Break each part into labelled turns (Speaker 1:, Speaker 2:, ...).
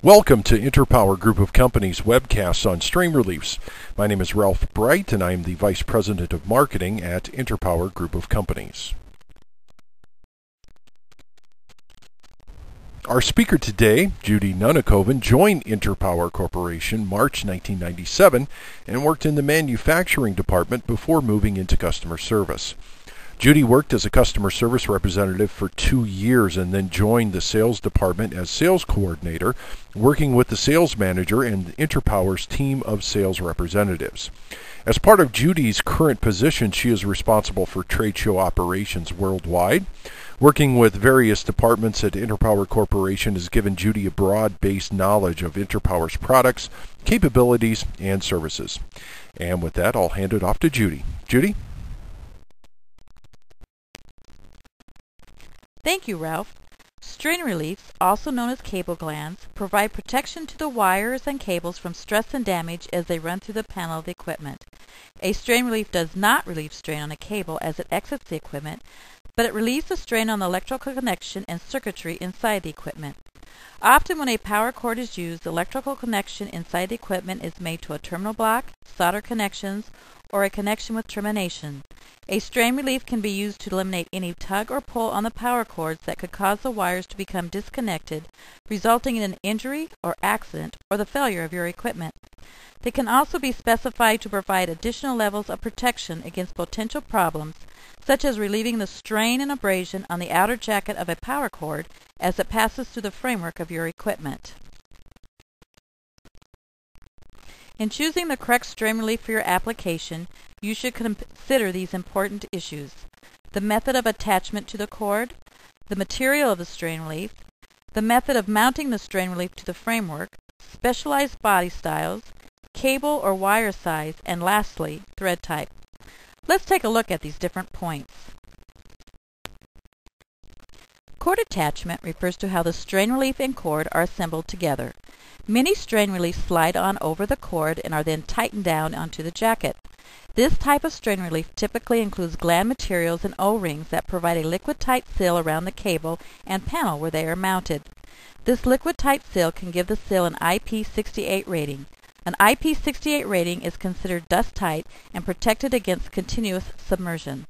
Speaker 1: Welcome to Interpower Group of Companies webcasts on strain reliefs. My name is Ralph Bright and I am the Vice President of Marketing at Interpower Group of Companies. Our speaker today, Judy Nunakoven, joined Interpower Corporation March 1997 and worked in the manufacturing department before moving into customer service. Judy worked as a customer service representative for 2 years and then joined the sales department as sales coordinator, working with the sales manager and Interpower's team of sales representatives. As part of Judy's current position, she is responsible for trade show operations worldwide. Working with various departments at Interpower Corporation has given Judy a broad-based knowledge of Interpower's products, capabilities, and services. And with that, I'll hand it off to Judy. Judy?
Speaker 2: Thank you, Ralph. Strain reliefs, also known as cable glands, provide protection to the wires and cables from stress and damage as they run through the panel of the equipment. A strain relief does not relieve strain on a cable as it exits the equipment, but it relieves the strain on the electrical connection and circuitry inside the equipment. Often when a power cord is used, the electrical connection inside the equipment is made to a terminal block, solder connections, or a connection with termination. A strain relief can be used to eliminate any tug or pull on the power cords that could cause the wires to become disconnected, resulting in an injury or accident or the failure of your equipment. They can also be specified to provide additional levels of protection against potential problems, such as relieving the strain and abrasion on the outer jacket of a power cord as it passes through the framework of your equipment. In choosing the correct strain relief for your application, you should consider these important issues: the method of attachment to the cord, the material of the strain relief, the method of mounting the strain relief to the framework, specialized body styles, cable or wire size, and lastly, thread type. Let's take a look at these different points. Cord attachment refers to how the strain relief and cord are assembled together. Many strain reliefs slide on over the cord and are then tightened down onto the jacket. This type of strain relief typically includes gland materials and O-rings that provide a liquid-tight seal around the cable and panel where they are mounted. This liquid-tight seal can give the seal an IP68 rating. An IP68 rating is considered dust-tight and protected against continuous submersion.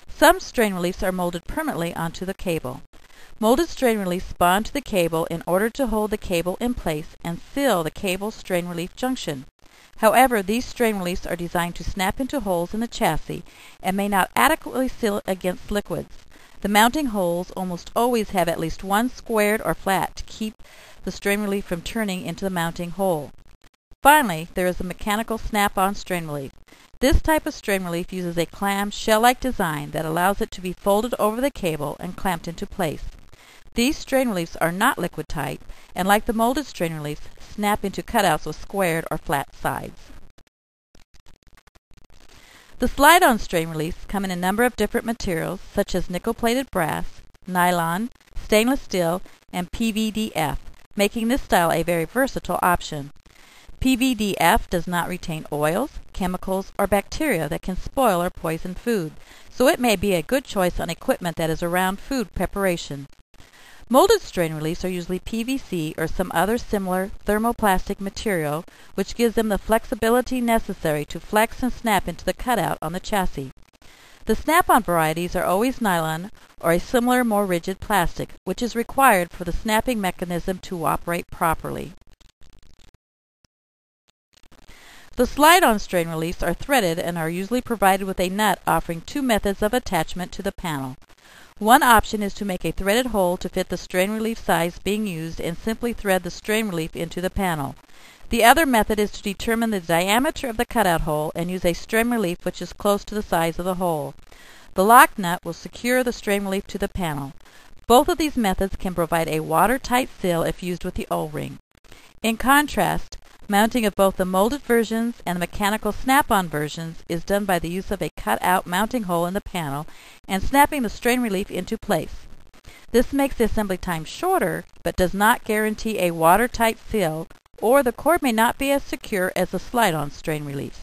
Speaker 2: Some strain reliefs are molded permanently onto the cable. Molded strain reliefs bond to the cable in order to hold the cable in place and seal the cable strain relief junction. However, these strain reliefs are designed to snap into holes in the chassis and may not adequately seal against liquids. The mounting holes almost always have at least one squared or flat to keep the strain relief from turning into the mounting hole. Finally, there is the mechanical snap-on strain relief. This type of strain relief uses a clam shell-like design that allows it to be folded over the cable and clamped into place. These strain reliefs are not liquid-tight and, like the molded strain reliefs, snap into cutouts with squared or flat sides. The slide-on strain reliefs come in a number of different materials such as nickel-plated brass, nylon, stainless steel, and PVDF, making this style a very versatile option. PVDF does not retain oils, chemicals, or bacteria that can spoil or poison food, so it may be a good choice on equipment that is around food preparation. Molded strain reliefs are usually PVC or some other similar thermoplastic material, which gives them the flexibility necessary to flex and snap into the cutout on the chassis. The snap-on varieties are always nylon or a similar more rigid plastic, which is required for the snapping mechanism to operate properly. The slide-on strain reliefs are threaded and are usually provided with a nut offering two methods of attachment to the panel. One option is to make a threaded hole to fit the strain relief size being used and simply thread the strain relief into the panel. The other method is to determine the diameter of the cutout hole and use a strain relief which is close to the size of the hole. The lock nut will secure the strain relief to the panel. Both of these methods can provide a watertight seal if used with the O-ring. In contrast, mounting of both the molded versions and the mechanical snap-on versions is done by the use of a cut-out mounting hole in the panel and snapping the strain relief into place. This makes the assembly time shorter, but does not guarantee a watertight seal, or the cord may not be as secure as the slide-on strain reliefs.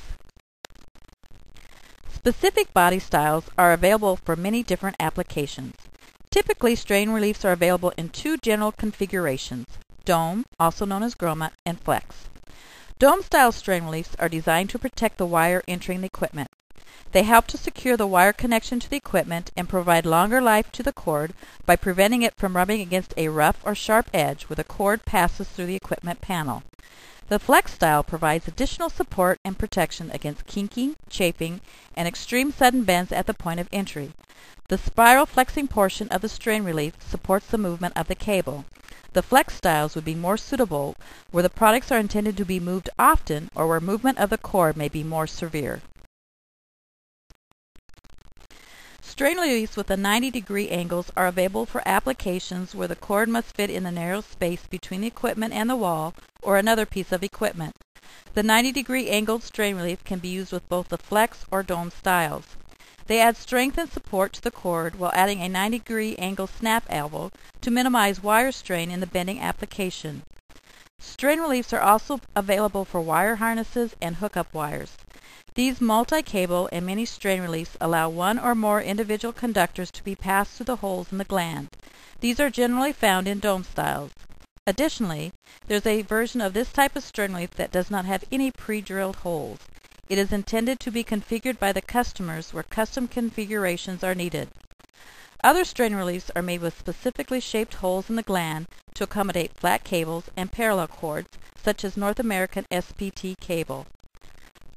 Speaker 2: Specific body styles are available for many different applications. Typically, strain reliefs are available in two general configurations: dome, also known as grommet, and flex. Dome-style strain reliefs are designed to protect the wire entering the equipment. They help to secure the wire connection to the equipment and provide longer life to the cord by preventing it from rubbing against a rough or sharp edge where the cord passes through the equipment panel. The flex style provides additional support and protection against kinking, chafing, and extreme sudden bends at the point of entry. The spiral flexing portion of the strain relief supports the movement of the cable. The flex styles would be more suitable where the products are intended to be moved often or where movement of the cord may be more severe. Strain reliefs with the 90-degree angles are available for applications where the cord must fit in the narrow space between the equipment and the wall or another piece of equipment. The 90-degree angled strain relief can be used with both the flex or dome styles. They add strength and support to the cord while adding a 90-degree angle snap elbow to minimize wire strain in the bending application. Strain reliefs are also available for wire harnesses and hookup wires. These multi-cable and mini strain reliefs allow one or more individual conductors to be passed through the holes in the gland. These are generally found in dome styles. Additionally, there's a version of this type of strain relief that does not have any pre-drilled holes. It is intended to be configured by the customers where custom configurations are needed. Other strain reliefs are made with specifically shaped holes in the gland to accommodate flat cables and parallel cords, such as North American SPT cable.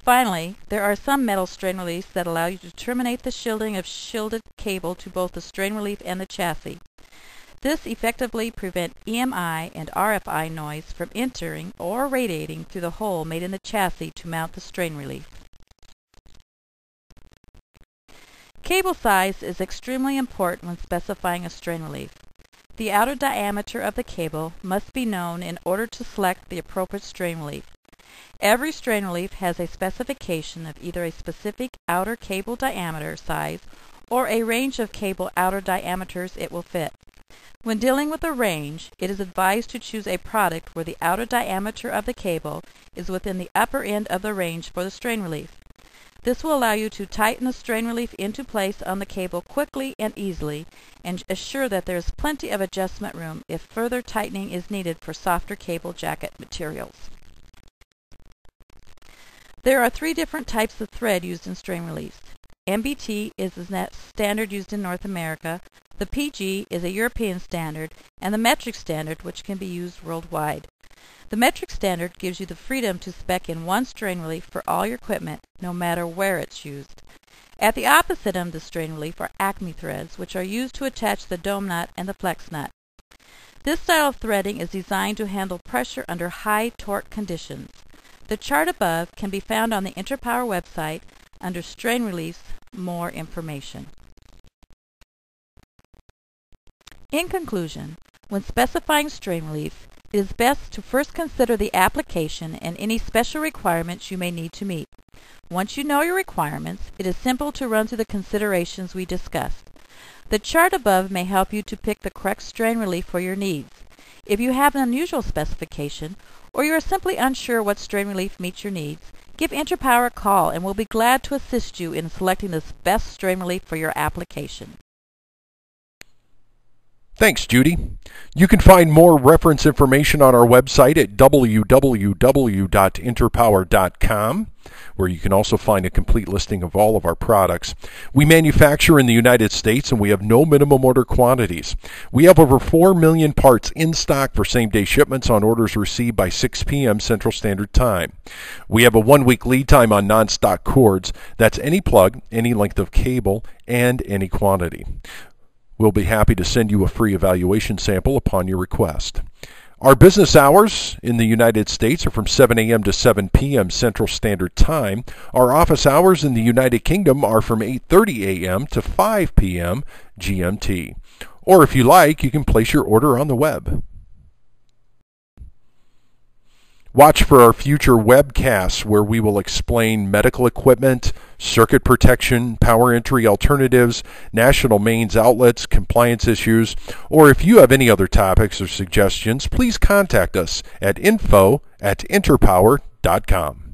Speaker 2: Finally, there are some metal strain reliefs that allow you to terminate the shielding of shielded cable to both the strain relief and the chassis. This effectively prevents EMI and RFI noise from entering or radiating through the hole made in the chassis to mount the strain relief. Cable size is extremely important when specifying a strain relief. The outer diameter of the cable must be known in order to select the appropriate strain relief. Every strain relief has a specification of either a specific outer cable diameter size or a range of cable outer diameters it will fit. When dealing with a range, it is advised to choose a product where the outer diameter of the cable is within the upper end of the range for the strain relief. This will allow you to tighten the strain relief into place on the cable quickly and easily and assure that there is plenty of adjustment room if further tightening is needed for softer cable jacket materials. There are 3 different types of thread used in strain reliefs. MBT is the standard used in North America, the PG is a European standard, and the metric standard, which can be used worldwide. The metric standard gives you the freedom to spec in one strain relief for all your equipment, no matter where it's used. At the opposite end of the strain relief are Acme threads, which are used to attach the dome nut and the flex nut. This style of threading is designed to handle pressure under high torque conditions. The chart above can be found on the Interpower website under Strain Reliefs, more information. In conclusion, when specifying strain relief, it is best to first consider the application and any special requirements you may need to meet. Once you know your requirements, it is simple to run through the considerations we discussed. The chart above may help you to pick the correct strain relief for your needs. If you have an unusual specification, or you are simply unsure what strain relief meets your needs, give Interpower a call and we'll be glad to assist you in selecting the best strain relief for your application.
Speaker 1: Thanks, Judy. You can find more reference information on our website at www.interpower.com, where you can also find a complete listing of all of our products. We manufacture in the United States and we have no minimum order quantities. We have over 4 million parts in stock for same-day shipments on orders received by 6 p.m. Central Standard Time. We have a 1-week lead time on non-stock cords. That's any plug, any length of cable, and any quantity. We'll be happy to send you a free evaluation sample upon your request. Our business hours in the United States are from 7 a.m. to 7 p.m. Central Standard Time. Our office hours in the United Kingdom are from 8:30 a.m. to 5 p.m. GMT. Or if you like, you can place your order on the web. Watch for our future webcasts where we will explain medical equipment, circuit protection, power entry alternatives, national mains outlets, compliance issues, or if you have any other topics or suggestions, please contact us at info@interpower.com.